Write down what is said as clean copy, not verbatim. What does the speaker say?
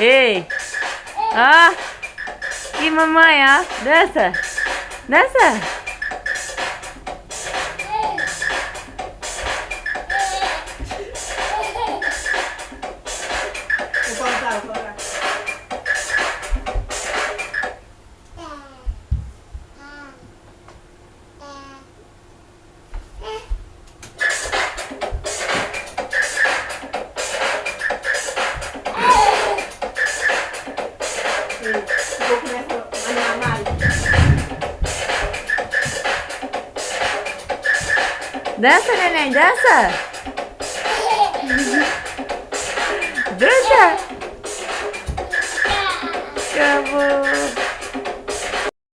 Ei! Ó! E mamãe, ó! Dança! Dança! Vou pausar, vou pausar. Vou começar a animar mais. Dança, neném, dança! Dança! Acabou!